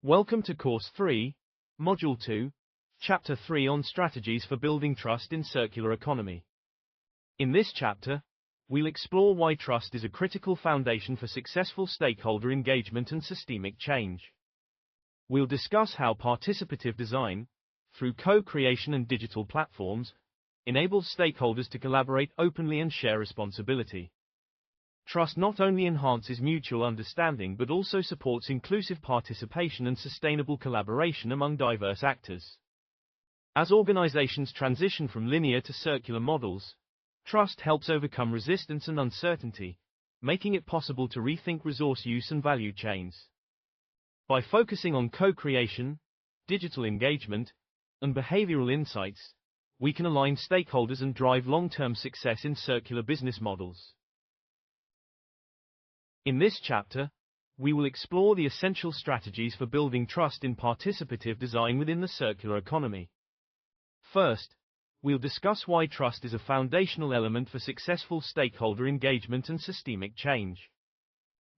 Welcome to Course 3, Module 2, Chapter 3 on Strategies for Building Trust in Circular Economy. In this chapter, we'll explore why trust is a critical foundation for successful stakeholder engagement and systemic change. We'll discuss how participative design, through co-creation and digital platforms, enables stakeholders to collaborate openly and share responsibility. Trust not only enhances mutual understanding but also supports inclusive participation and sustainable collaboration among diverse actors. As organizations transition from linear to circular models, trust helps overcome resistance and uncertainty, making it possible to rethink resource use and value chains. By focusing on co-creation, digital engagement, and behavioral insights, we can align stakeholders and drive long-term success in circular business models. In this chapter, we will explore the essential strategies for building trust in participative design within the circular economy. First, we'll discuss why trust is a foundational element for successful stakeholder engagement and systemic change.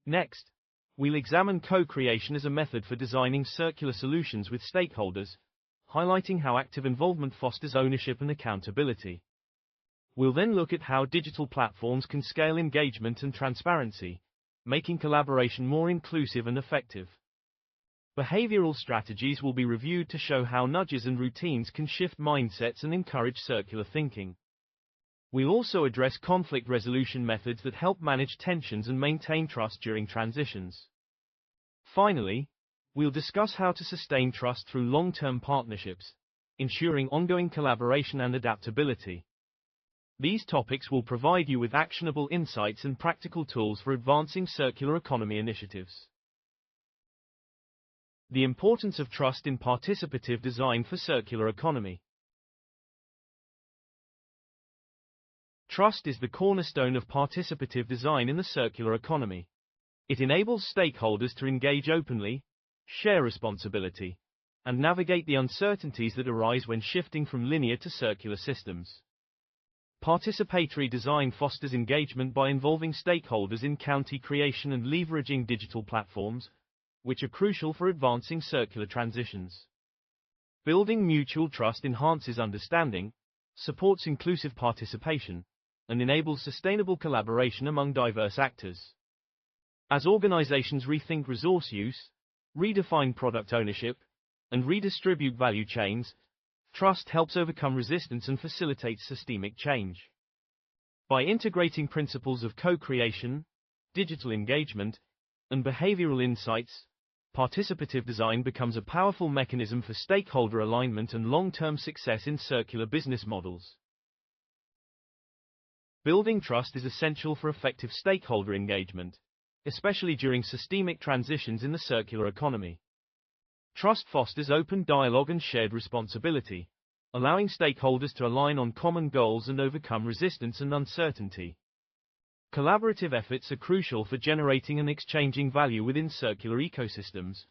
Next, we'll examine co-creation as a method for designing circular solutions with stakeholders, highlighting how active involvement fosters ownership and accountability. We'll then look at how digital platforms can scale engagement and transparency, making collaboration more inclusive and effective. Behavioral strategies will be reviewed to show how nudges and routines can shift mindsets and encourage circular thinking. We'll also address conflict resolution methods that help manage tensions and maintain trust during transitions. Finally, we'll discuss how to sustain trust through long-term partnerships, ensuring ongoing collaboration and adaptability. These topics will provide you with actionable insights and practical tools for advancing circular economy initiatives. The importance of trust in participative design for circular economy. Trust is the cornerstone of participative design in the circular economy. It enables stakeholders to engage openly, share responsibility, and navigate the uncertainties that arise when shifting from linear to circular systems. Participatory design fosters engagement by involving stakeholders in creation and leveraging digital platforms, which are crucial for advancing circular transitions. Building mutual trust enhances understanding, supports inclusive participation, and enables sustainable collaboration among diverse actors. As organizations rethink resource use, redefine product ownership, and redistribute value chains, trust helps overcome resistance and facilitates systemic change. By integrating principles of co-creation, digital engagement, and behavioral insights, participative design becomes a powerful mechanism for stakeholder alignment and long-term success in circular business models. Building trust is essential for effective stakeholder engagement, especially during systemic transitions in the circular economy. Trust fosters open dialogue and shared responsibility, allowing stakeholders to align on common goals and overcome resistance and uncertainty. Collaborative efforts are crucial for generating and exchanging value within circular ecosystems,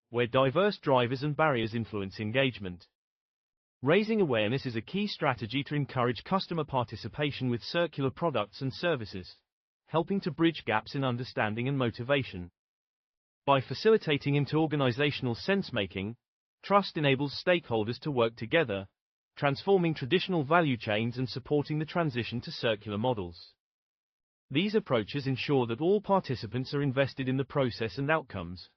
where diverse drivers and barriers influence engagement. Raising awareness is a key strategy to encourage customer participation with circular products and services, helping to bridge gaps in understanding and motivation. By facilitating interorganizational sense-making, trust enables stakeholders to work together, transforming traditional value chains and supporting the transition to circular models. These approaches ensure that all participants are invested in the process and outcomes,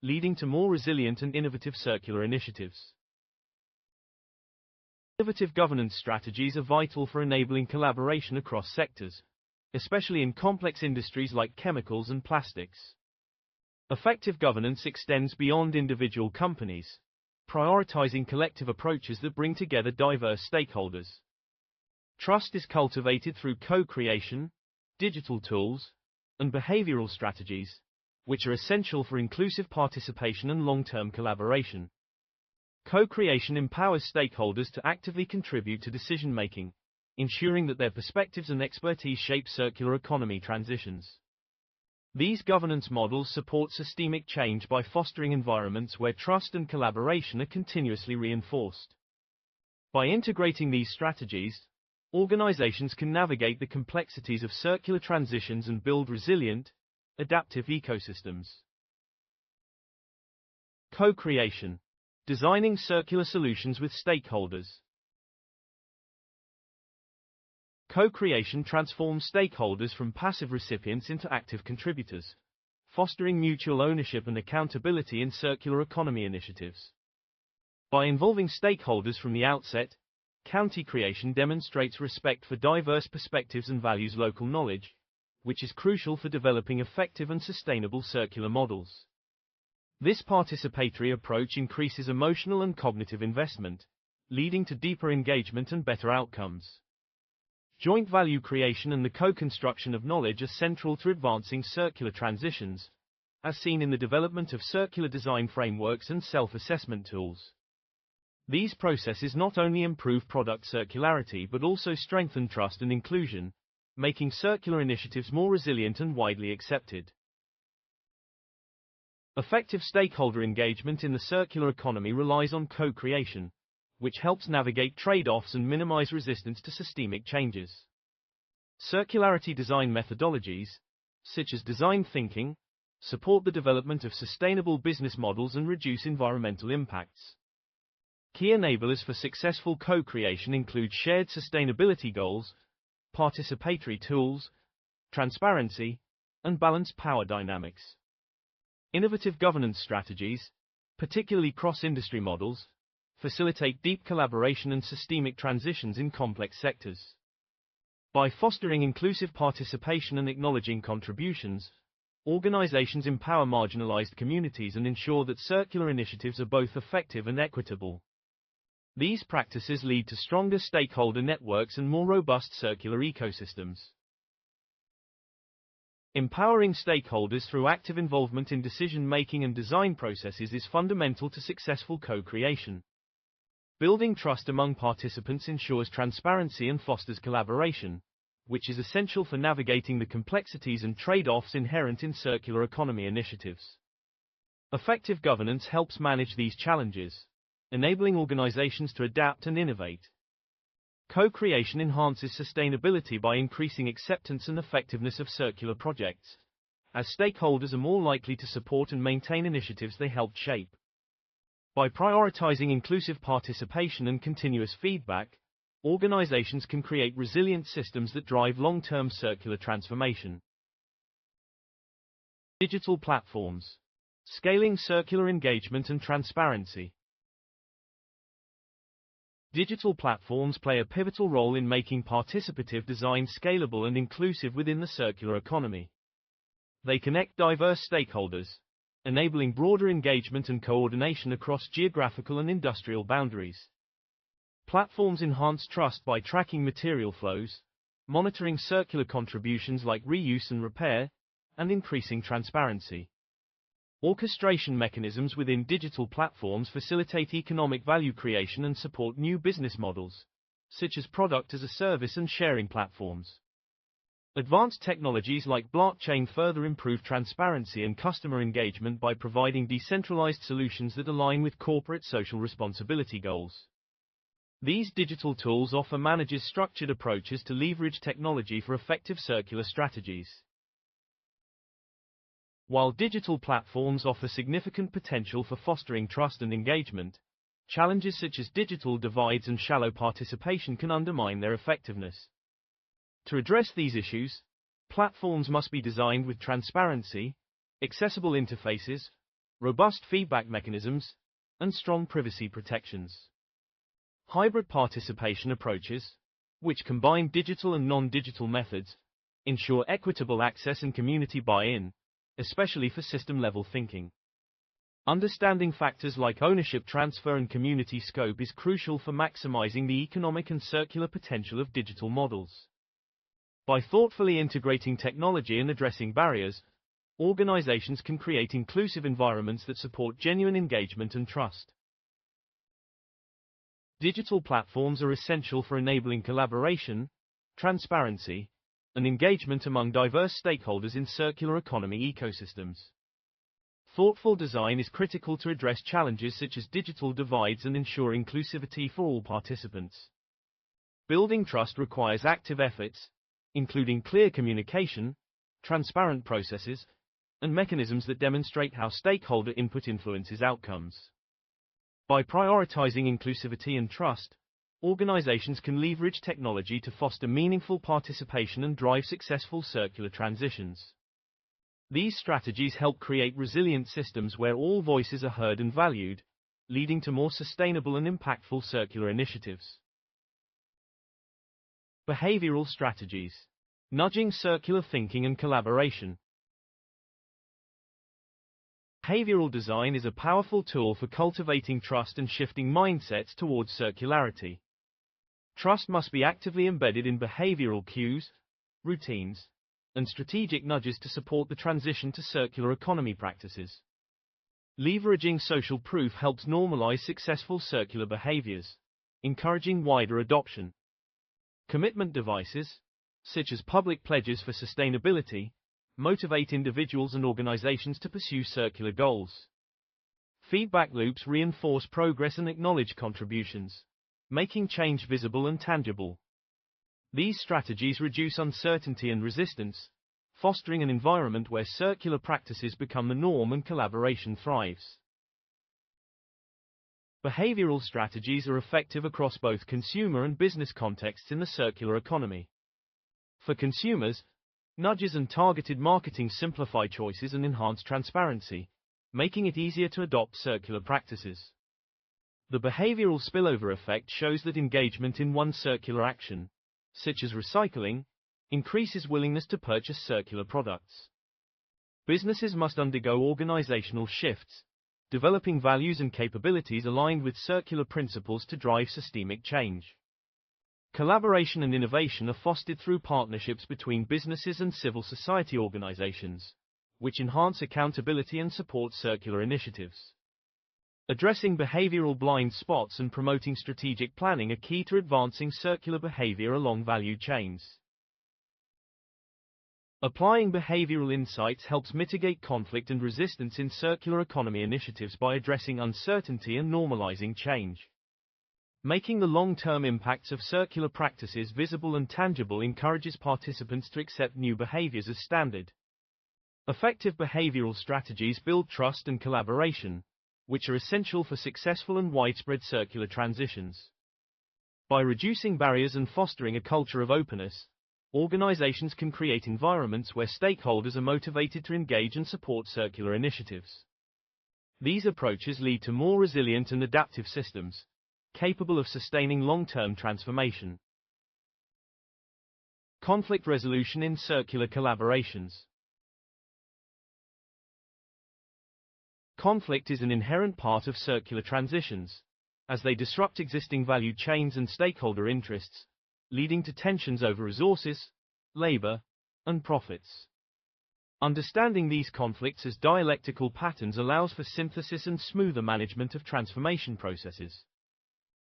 leading to more resilient and innovative circular initiatives. Innovative governance strategies are vital for enabling collaboration across sectors, especially in complex industries like chemicals and plastics. Effective governance extends beyond individual companies, prioritizing collective approaches that bring together diverse stakeholders. Trust is cultivated through co-creation, digital tools, and behavioral strategies, which are essential for inclusive participation and long-term collaboration. Co-creation empowers stakeholders to actively contribute to decision-making, ensuring that their perspectives and expertise shape circular economy transitions. These governance models support systemic change by fostering environments where trust and collaboration are continuously reinforced. By integrating these strategies, organizations can navigate the complexities of circular transitions and build resilient, adaptive ecosystems. Co-creation. Designing circular solutions with stakeholders. Co-creation transforms stakeholders from passive recipients into active contributors, fostering mutual ownership and accountability in circular economy initiatives. By involving stakeholders from the outset, county creation demonstrates respect for diverse perspectives and values local knowledge, which is crucial for developing effective and sustainable circular models. This participatory approach increases emotional and cognitive investment, leading to deeper engagement and better outcomes. Joint value creation and the co-construction of knowledge are central to advancing circular transitions, as seen in the development of circular design frameworks and self-assessment tools. These processes not only improve product circularity but also strengthen trust and inclusion, making circular initiatives more resilient and widely accepted. Effective stakeholder engagement in the circular economy relies on co-creation, which helps navigate trade-offs and minimize resistance to systemic changes. Circularity design methodologies, such as design thinking, support the development of sustainable business models and reduce environmental impacts. Key enablers for successful co-creation include shared sustainability goals, participatory tools, transparency, and balanced power dynamics. Innovative governance strategies, particularly cross-industry models, facilitate deep collaboration and systemic transitions in complex sectors. By fostering inclusive participation and acknowledging contributions, organizations empower marginalized communities and ensure that circular initiatives are both effective and equitable. These practices lead to stronger stakeholder networks and more robust circular ecosystems. Empowering stakeholders through active involvement in decision-making and design processes is fundamental to successful co-creation. Building trust among participants ensures transparency and fosters collaboration, which is essential for navigating the complexities and trade-offs inherent in circular economy initiatives. Effective governance helps manage these challenges, enabling organizations to adapt and innovate. Co-creation enhances sustainability by increasing acceptance and effectiveness of circular projects, as stakeholders are more likely to support and maintain initiatives they helped shape. By prioritizing inclusive participation and continuous feedback, organizations can create resilient systems that drive long-term circular transformation. Digital platforms. Scaling circular engagement and transparency. Digital platforms play a pivotal role in making participative design scalable and inclusive within the circular economy. They connect diverse stakeholders, enabling broader engagement and coordination across geographical and industrial boundaries. Platforms enhance trust by tracking material flows, monitoring circular contributions like reuse and repair, and increasing transparency. Orchestration mechanisms within digital platforms facilitate economic value creation and support new business models, such as product as a service and sharing platforms. Advanced technologies like blockchain further improve transparency and customer engagement by providing decentralized solutions that align with corporate social responsibility goals. These digital tools offer managers structured approaches to leverage technology for effective circular strategies. While digital platforms offer significant potential for fostering trust and engagement, challenges such as digital divides and shallow participation can undermine their effectiveness. To address these issues, platforms must be designed with transparency, accessible interfaces, robust feedback mechanisms, and strong privacy protections. Hybrid participation approaches, which combine digital and non-digital methods, ensure equitable access and community buy-in, especially for system-level thinking. Understanding factors like ownership transfer and community scope is crucial for maximizing the economic and circular potential of digital models. By thoughtfully integrating technology and addressing barriers, organizations can create inclusive environments that support genuine engagement and trust. Digital platforms are essential for enabling collaboration, transparency, and engagement among diverse stakeholders in circular economy ecosystems. Thoughtful design is critical to address challenges such as digital divides and ensure inclusivity for all participants. Building trust requires active efforts, including clear communication, transparent processes, and mechanisms that demonstrate how stakeholder input influences outcomes. By prioritizing inclusivity and trust, organizations can leverage technology to foster meaningful participation and drive successful circular transitions. These strategies help create resilient systems where all voices are heard and valued, leading to more sustainable and impactful circular initiatives. Behavioral strategies. Nudging circular thinking and collaboration. Behavioral design is a powerful tool for cultivating trust and shifting mindsets towards circularity. Trust must be actively embedded in behavioral cues, routines, and strategic nudges to support the transition to circular economy practices. Leveraging social proof helps normalize successful circular behaviors, encouraging wider adoption. Commitment devices, such as public pledges for sustainability, motivate individuals and organizations to pursue circular goals. Feedback loops reinforce progress and acknowledge contributions, making change visible and tangible. These strategies reduce uncertainty and resistance, fostering an environment where circular practices become the norm and collaboration thrives. Behavioral strategies are effective across both consumer and business contexts in the circular economy. For consumers, nudges and targeted marketing simplify choices and enhance transparency, making it easier to adopt circular practices. The behavioral spillover effect shows that engagement in one circular action, such as recycling, increases willingness to purchase circular products. Businesses must undergo organizational shifts, developing values and capabilities aligned with circular principles to drive systemic change. Collaboration and innovation are fostered through partnerships between businesses and civil society organizations, which enhance accountability and support circular initiatives. Addressing behavioral blind spots and promoting strategic planning are key to advancing circular behavior along value chains. Applying behavioral insights helps mitigate conflict and resistance in circular economy initiatives by addressing uncertainty and normalizing change. Making the long-term impacts of circular practices visible and tangible encourages participants to accept new behaviors as standard. Effective behavioral strategies build trust and collaboration, which are essential for successful and widespread circular transitions. By reducing barriers and fostering a culture of openness, organizations can create environments where stakeholders are motivated to engage and support circular initiatives. These approaches lead to more resilient and adaptive systems, capable of sustaining long-term transformation. Conflict resolution in circular collaborations. Conflict is an inherent part of circular transitions, as they disrupt existing value chains and stakeholder interests, leading to tensions over resources, labor, and profits. Understanding these conflicts as dialectical patterns allows for synthesis and smoother management of transformation processes.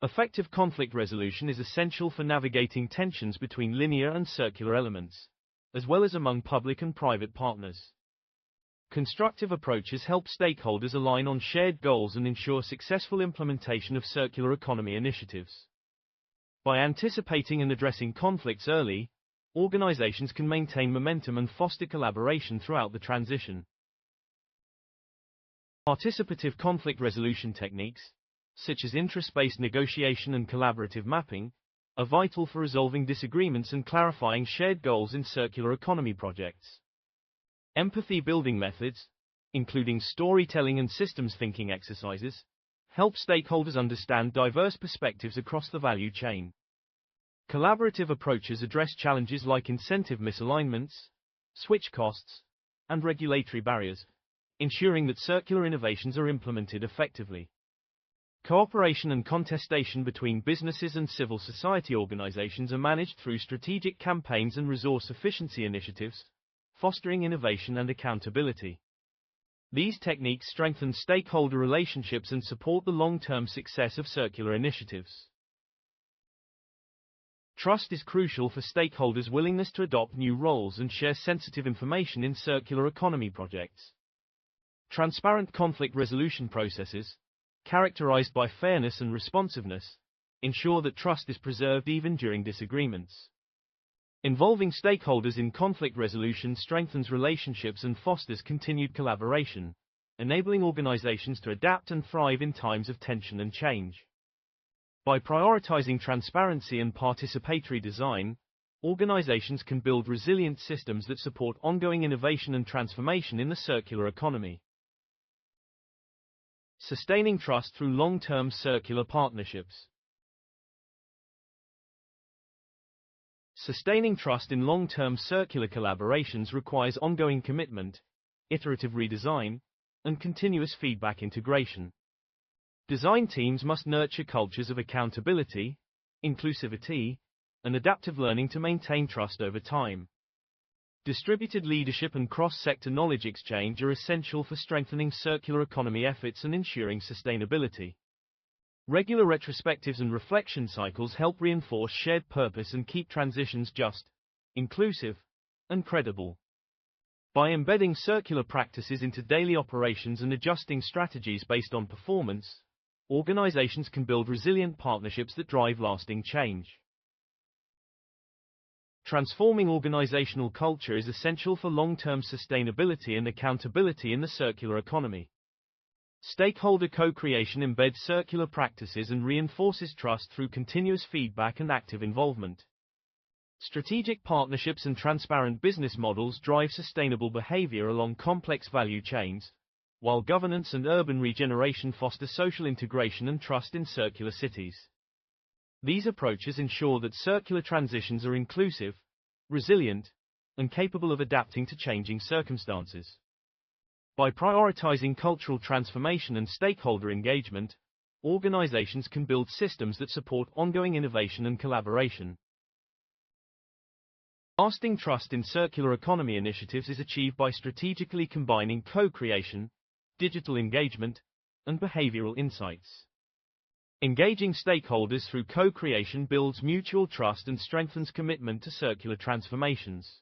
Effective conflict resolution is essential for navigating tensions between linear and circular elements, as well as among public and private partners. Constructive approaches help stakeholders align on shared goals and ensure successful implementation of circular economy initiatives. By anticipating and addressing conflicts early, organizations can maintain momentum and foster collaboration throughout the transition. Participative conflict resolution techniques, such as interest-based negotiation and collaborative mapping, are vital for resolving disagreements and clarifying shared goals in circular economy projects. Empathy-building methods, including storytelling and systems thinking exercises, help stakeholders understand diverse perspectives across the value chain. Collaborative approaches address challenges like incentive misalignments, switch costs, and regulatory barriers, ensuring that circular innovations are implemented effectively. Cooperation and contestation between businesses and civil society organizations are managed through strategic campaigns and resource efficiency initiatives, fostering innovation and accountability. These techniques strengthen stakeholder relationships and support the long-term success of circular initiatives. Trust is crucial for stakeholders' willingness to adopt new roles and share sensitive information in circular economy projects. Transparent conflict resolution processes, characterized by fairness and responsiveness, ensure that trust is preserved even during disagreements. Involving stakeholders in conflict resolution strengthens relationships and fosters continued collaboration, enabling organizations to adapt and thrive in times of tension and change. By prioritizing transparency and participatory design, organizations can build resilient systems that support ongoing innovation and transformation in the circular economy. Sustaining trust through long-term circular partnerships. Sustaining trust in long-term circular collaborations requires ongoing commitment, iterative redesign, and continuous feedback integration. Design teams must nurture cultures of accountability, inclusivity, and adaptive learning to maintain trust over time. Distributed leadership and cross-sector knowledge exchange are essential for strengthening circular economy efforts and ensuring sustainability. Regular retrospectives and reflection cycles help reinforce shared purpose and keep transitions just, inclusive, and credible. By embedding circular practices into daily operations and adjusting strategies based on performance, organizations can build resilient partnerships that drive lasting change. Transforming organizational culture is essential for long-term sustainability and accountability in the circular economy. Stakeholder co-creation embeds circular practices and reinforces trust through continuous feedback and active involvement. Strategic partnerships and transparent business models drive sustainable behavior along complex value chains, while governance and urban regeneration foster social integration and trust in circular cities. These approaches ensure that circular transitions are inclusive, resilient, and capable of adapting to changing circumstances. By prioritizing cultural transformation and stakeholder engagement, organizations can build systems that support ongoing innovation and collaboration. Lasting trust in circular economy initiatives is achieved by strategically combining co-creation, digital engagement, and behavioral insights. Engaging stakeholders through co-creation builds mutual trust and strengthens commitment to circular transformations.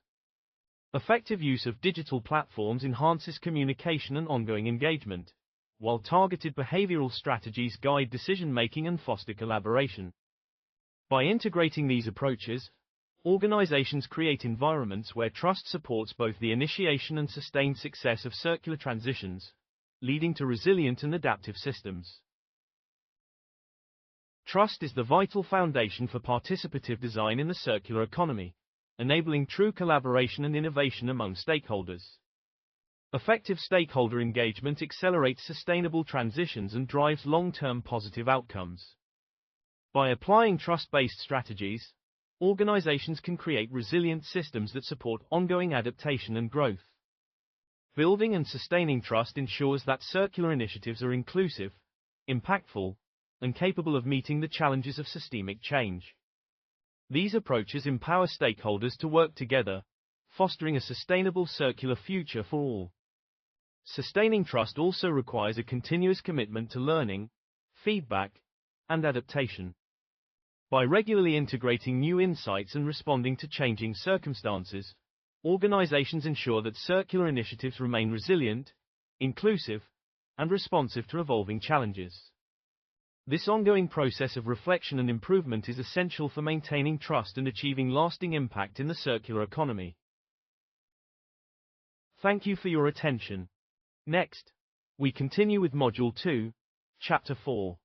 Effective use of digital platforms enhances communication and ongoing engagement, while targeted behavioral strategies guide decision-making and foster collaboration. By integrating these approaches, organizations create environments where trust supports both the initiation and sustained success of circular transitions, leading to resilient and adaptive systems. Trust is the vital foundation for participative design in the circular economy, enabling true collaboration and innovation among stakeholders. Effective stakeholder engagement accelerates sustainable transitions and drives long-term positive outcomes. By applying trust-based strategies, organizations can create resilient systems that support ongoing adaptation and growth. Building and sustaining trust ensures that circular initiatives are inclusive, impactful, and capable of meeting the challenges of systemic change. These approaches empower stakeholders to work together, fostering a sustainable circular future for all. Sustaining trust also requires a continuous commitment to learning, feedback, and adaptation. By regularly integrating new insights and responding to changing circumstances, organizations ensure that circular initiatives remain resilient, inclusive, and responsive to evolving challenges. This ongoing process of reflection and improvement is essential for maintaining trust and achieving lasting impact in the circular economy. Thank you for your attention. Next, we continue with Module 2, Chapter 4.